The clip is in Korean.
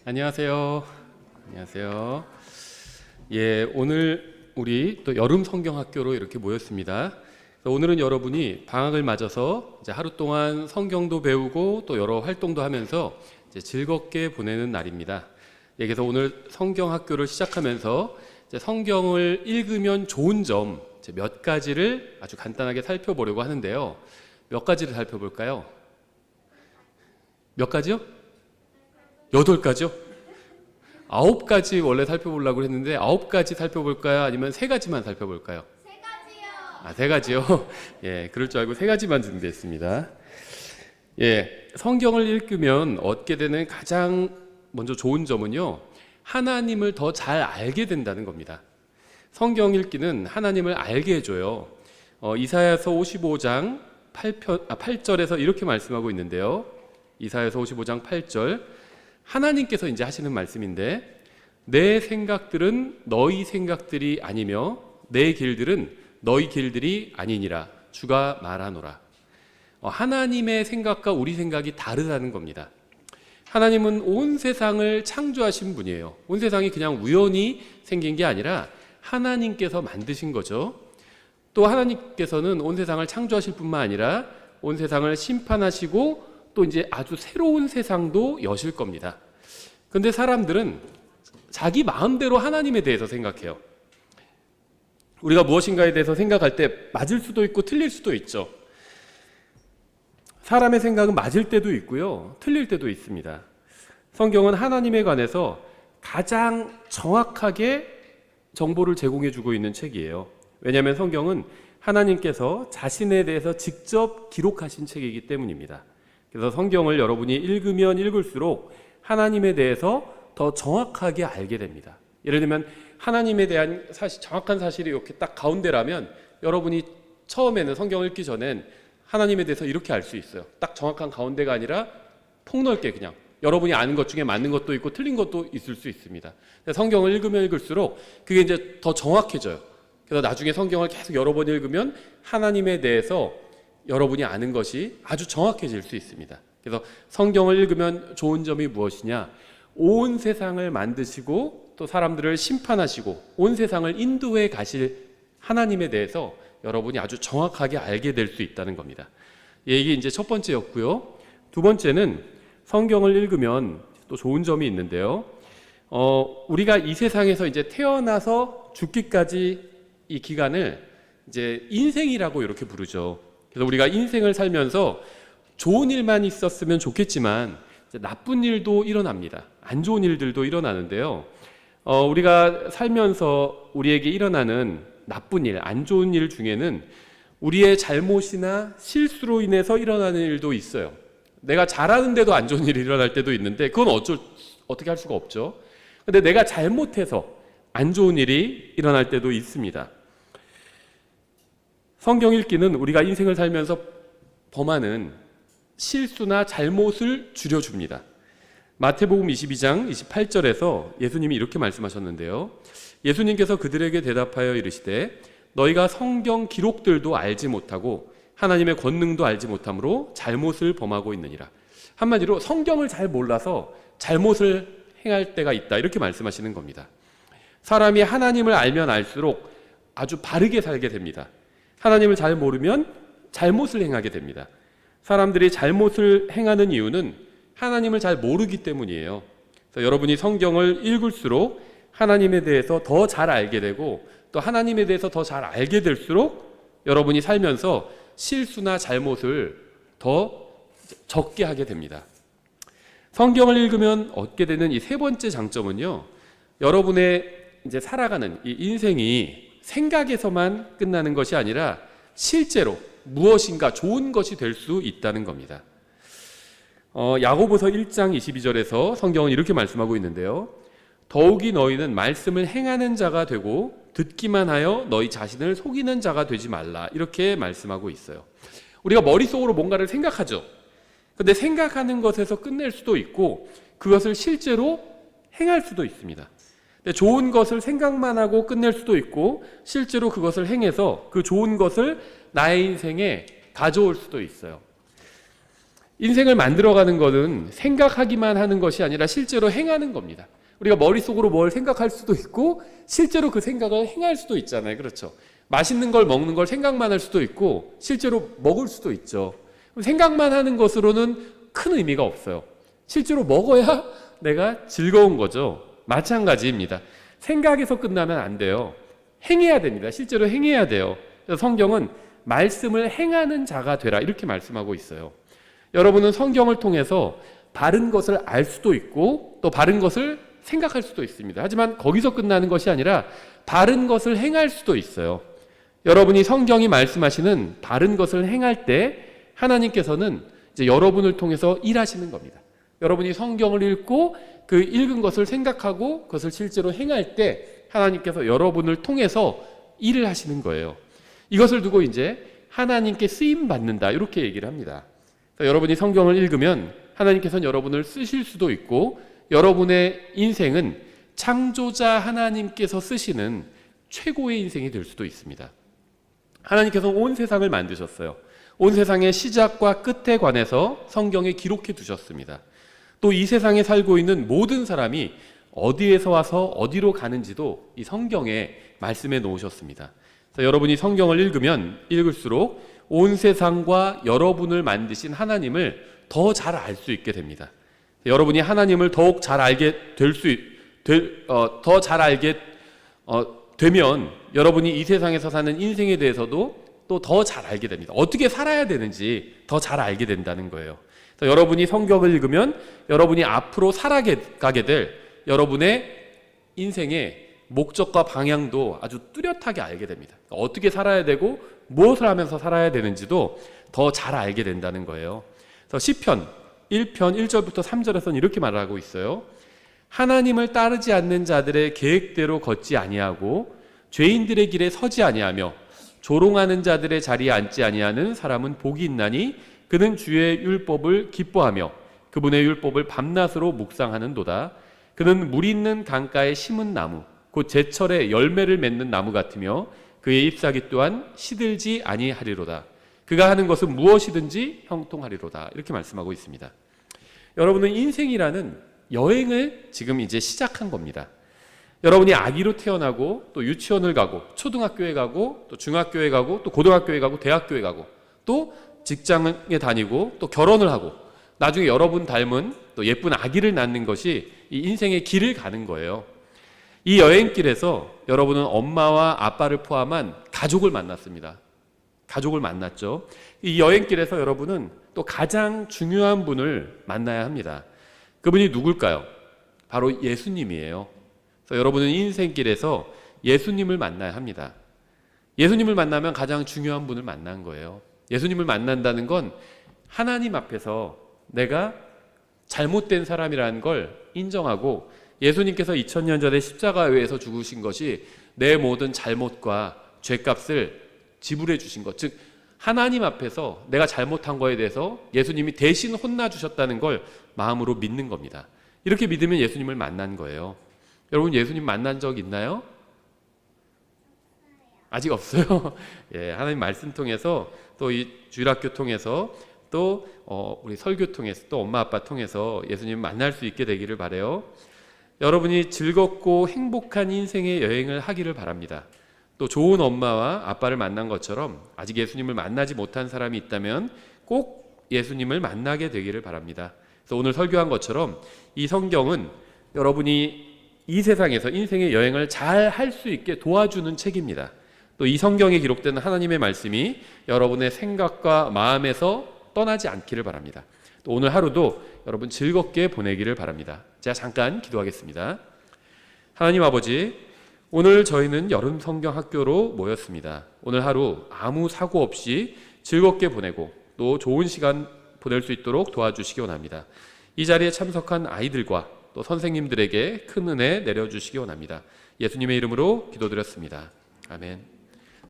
안녕하세요. 안녕하세요. 오늘 우리 또 여름 성경학교로 이렇게 모였습니다. 오늘은 여러분이 방학을 맞아서 이제 하루 동안 성경도 배우고 또 여러 활동도 하면서 이제 즐겁게 보내는 날입니다. 그래서 오늘 성경학교를 시작하면서 이제 성경을 읽으면 좋은 점 몇 가지를 아주 간단하게 살펴보려고 하는데요. 몇 가지를 살펴볼까요? 몇 가지요? 8가지요? 9가지 원래 살펴보려고 했는데 9가지 살펴볼까요? 아니면 3가지만 살펴볼까요? 3가지요? 3가지요? 그럴 줄 알고 3가지만 준비했습니다. 성경을 읽으면 얻게 되는 가장 먼저 좋은 점은요, 하나님을 더 잘 알게 된다는 겁니다. 성경 읽기는 하나님을 알게 해줘요. 이사야서 55장 8절에서 이렇게 말씀하고 있는데요. 이사야서 55장 8절, 하나님께서 이제 하시는 말씀인데, 내 생각들은 너희 생각들이 아니며 내 길들은 너희 길들이 아니니라 주가 말하노라. 하나님의 생각과 우리 생각이 다르다는 겁니다. 하나님은 온 세상을 창조하신 분이에요. 온 세상이 그냥 우연히 생긴 게 아니라 하나님께서 만드신 거죠. 또 하나님께서는 온 세상을 창조하실 뿐만 아니라 온 세상을 심판하시고 또 이제 아주 새로운 세상도 여실 겁니다. 근데 사람들은 자기 마음대로 하나님에 대해서 생각해요. 우리가 무엇인가에 대해서 생각할 때 맞을 수도 있고 틀릴 수도 있죠. 사람의 생각은 맞을 때도 있고요, 틀릴 때도 있습니다. 성경은 하나님에 관해서 가장 정확하게 정보를 제공해 주고 있는 책이에요. 왜냐하면 성경은 하나님께서 자신에 대해서 직접 기록하신 책이기 때문입니다. 그래서 성경을 여러분이 읽으면 읽을수록 하나님에 대해서 더 정확하게 알게 됩니다. 예를 들면 하나님에 대한 정확한 사실이 이렇게 딱 가운데라면 여러분이 처음에는 성경을 읽기 전엔 하나님에 대해서 이렇게 알 수 있어요. 딱 정확한 가운데가 아니라 폭넓게 그냥 여러분이 아는 것 중에 맞는 것도 있고 틀린 것도 있을 수 있습니다. 성경을 읽으면 읽을수록 그게 이제 더 정확해져요. 그래서 나중에 성경을 계속 여러 번 읽으면 하나님에 대해서 여러분이 아는 것이 아주 정확해질 수 있습니다. 그래서 성경을 읽으면 좋은 점이 무엇이냐? 온 세상을 만드시고 또 사람들을 심판하시고 온 세상을 인도해 가실 하나님에 대해서 여러분이 아주 정확하게 알게 될 수 있다는 겁니다. 이게 이제 첫 번째였고요. 두 번째는 성경을 읽으면 또 좋은 점이 있는데요. 우리가 이 세상에서 이제 태어나서 죽기까지 이 기간을 이제 인생이라고 이렇게 부르죠. 그래서 우리가 인생을 살면서 좋은 일만 있었으면 좋겠지만 나쁜 일도 일어납니다. 안 좋은 일들도 일어나는데요. 우리가 살면서 우리에게 일어나는 나쁜 일, 안 좋은 일 중에는 우리의 잘못이나 실수로 인해서 일어나는 일도 있어요. 내가 잘하는데도 안 좋은 일이 일어날 때도 있는데 그건 어떻게 할 수가 없죠. 근데 내가 잘못해서 안 좋은 일이 일어날 때도 있습니다. 성경 읽기는 우리가 인생을 살면서 범하는 실수나 잘못을 줄여줍니다. 마태복음 22장 28절에서 예수님이 이렇게 말씀하셨는데요. 예수님께서 그들에게 대답하여 이르시되 너희가 성경 기록들도 알지 못하고 하나님의 권능도 알지 못함으로 잘못을 범하고 있느니라. 한마디로 성경을 잘 몰라서 잘못을 행할 때가 있다, 이렇게 말씀하시는 겁니다. 사람이 하나님을 알면 알수록 아주 바르게 살게 됩니다. 하나님을 잘 모르면 잘못을 행하게 됩니다. 사람들이 잘못을 행하는 이유는 하나님을 잘 모르기 때문이에요. 그래서 여러분이 성경을 읽을수록 하나님에 대해서 더 잘 알게 되고 또 하나님에 대해서 더 잘 알게 될수록 여러분이 살면서 실수나 잘못을 더 적게 하게 됩니다. 성경을 읽으면 얻게 되는 이 세 번째 장점은요, 여러분의 이제 살아가는 이 인생이 생각에서만 끝나는 것이 아니라 실제로 무엇인가 좋은 것이 될 수 있다는 겁니다. 야고보서 1장 22절에서 성경은 이렇게 말씀하고 있는데요. 더욱이 너희는 말씀을 행하는 자가 되고 듣기만 하여 너희 자신을 속이는 자가 되지 말라, 이렇게 말씀하고 있어요. 우리가 머릿속으로 뭔가를 생각하죠. 근데 생각하는 것에서 끝낼 수도 있고 그것을 실제로 행할 수도 있습니다. 근데 좋은 것을 생각만 하고 끝낼 수도 있고 실제로 그것을 행해서 그 좋은 것을 나의 인생에 가져올 수도 있어요. 인생을 만들어가는 것은 생각하기만 하는 것이 아니라 실제로 행하는 겁니다. 우리가 머릿속으로 뭘 생각할 수도 있고 실제로 그 생각을 행할 수도 있잖아요. 그렇죠? 맛있는 걸 먹는 걸 생각만 할 수도 있고 실제로 먹을 수도 있죠. 생각만 하는 것으로는 큰 의미가 없어요. 실제로 먹어야 내가 즐거운 거죠. 마찬가지입니다. 생각에서 끝나면 안 돼요. 행해야 됩니다. 실제로 행해야 돼요. 그래서 성경은 말씀을 행하는 자가 되라 이렇게 말씀하고 있어요. 여러분은 성경을 통해서 바른 것을 알 수도 있고 또 바른 것을 생각할 수도 있습니다. 하지만 거기서 끝나는 것이 아니라 바른 것을 행할 수도 있어요. 여러분이 성경이 말씀하시는 바른 것을 행할 때 하나님께서는 이제 여러분을 통해서 일하시는 겁니다. 여러분이 성경을 읽고 그 읽은 것을 생각하고 그것을 실제로 행할 때 하나님께서 여러분을 통해서 일을 하시는 거예요. 이것을 두고 이제 하나님께 쓰임 받는다 이렇게 얘기를 합니다. 여러분이 성경을 읽으면 하나님께서는 여러분을 쓰실 수도 있고 여러분의 인생은 창조자 하나님께서 쓰시는 최고의 인생이 될 수도 있습니다. 하나님께서 온 세상을 만드셨어요. 온 세상의 시작과 끝에 관해서 성경에 기록해 두셨습니다. 또 이 세상에 살고 있는 모든 사람이 어디에서 와서 어디로 가는지도 이 성경에 말씀해 놓으셨습니다. 여러분이 성경을 읽으면 읽을수록 온 세상과 여러분을 만드신 하나님을 더 잘 알 수 있게 됩니다. 여러분이 하나님을 더욱 잘 알게 되면 여러분이 이 세상에서 사는 인생에 대해서도 또 더 잘 알게 됩니다. 어떻게 살아야 되는지 더 잘 알게 된다는 거예요. 여러분이 성경을 읽으면 여러분이 앞으로 살아가게 될 여러분의 인생의 목적과 방향도 아주 뚜렷하게 알게 됩니다. 어떻게 살아야 되고 무엇을 하면서 살아야 되는지도 더 잘 알게 된다는 거예요. 그래서 시편 1편 1절부터 3절에서는 이렇게 말하고 있어요. 하나님을 따르지 않는 자들의 계획대로 걷지 아니하고 죄인들의 길에 서지 아니하며 조롱하는 자들의 자리에 앉지 아니하는 사람은 복이 있나니 그는 주의 율법을 기뻐하며 그분의 율법을 밤낮으로 묵상하는도다. 그는 물 있는 강가에 심은 나무 곧 제철에 열매를 맺는 나무 같으며 그의 잎사귀 또한 시들지 아니하리로다. 그가 하는 것은 무엇이든지 형통하리로다. 이렇게 말씀하고 있습니다. 여러분은 인생이라는 여행을 지금 이제 시작한 겁니다. 여러분이 아기로 태어나고 또 유치원을 가고 초등학교에 가고 또 중학교에 가고 또 고등학교에 가고 대학교에 가고 또 직장에 다니고 또 결혼을 하고 나중에 여러분 닮은 또 예쁜 아기를 낳는 것이 이 인생의 길을 가는 거예요. 이 여행길에서 여러분은 엄마와 아빠를 포함한 가족을 만났습니다. 가족을 만났죠. 이 여행길에서 여러분은 또 가장 중요한 분을 만나야 합니다. 그분이 누굴까요? 바로 예수님이에요. 그래서 여러분은 인생길에서 예수님을 만나야 합니다. 예수님을 만나면 가장 중요한 분을 만난 거예요. 예수님을 만난다는 건 하나님 앞에서 내가 잘못된 사람이라는 걸 인정하고 예수님께서 2000년 전에 십자가에서 죽으신 것이 내 모든 잘못과 죄값을 지불해 주신 것, 즉 하나님 앞에서 내가 잘못한 거에 대해서 예수님이 대신 혼나주셨다는 걸 마음으로 믿는 겁니다. 이렇게 믿으면 예수님을 만난 거예요. 여러분 예수님 만난 적 있나요? 아직 없어요. 예, 하나님 말씀 통해서 또 이 주일학교 통해서 또 우리 설교 통해서 또 엄마 아빠 통해서 예수님 만날 수 있게 되기를 바라요. 여러분이 즐겁고 행복한 인생의 여행을 하기를 바랍니다. 또 좋은 엄마와 아빠를 만난 것처럼 아직 예수님을 만나지 못한 사람이 있다면 꼭 예수님을 만나게 되기를 바랍니다. 그래서 오늘 설교한 것처럼 이 성경은 여러분이 이 세상에서 인생의 여행을 잘 할 수 있게 도와주는 책입니다. 또 이 성경에 기록되는 하나님의 말씀이 여러분의 생각과 마음에서 떠나지 않기를 바랍니다. 또 오늘 하루도 여러분 즐겁게 보내기를 바랍니다. 제가 잠깐 기도하겠습니다. 하나님 아버지, 오늘 저희는 여름 성경 학교로 모였습니다. 오늘 하루 아무 사고 없이 즐겁게 보내고 또 좋은 시간 보낼 수 있도록 도와주시기 원합니다. 이 자리에 참석한 아이들과 또 선생님들에게 큰 은혜 내려주시기 원합니다. 예수님의 이름으로 기도드렸습니다. 아멘.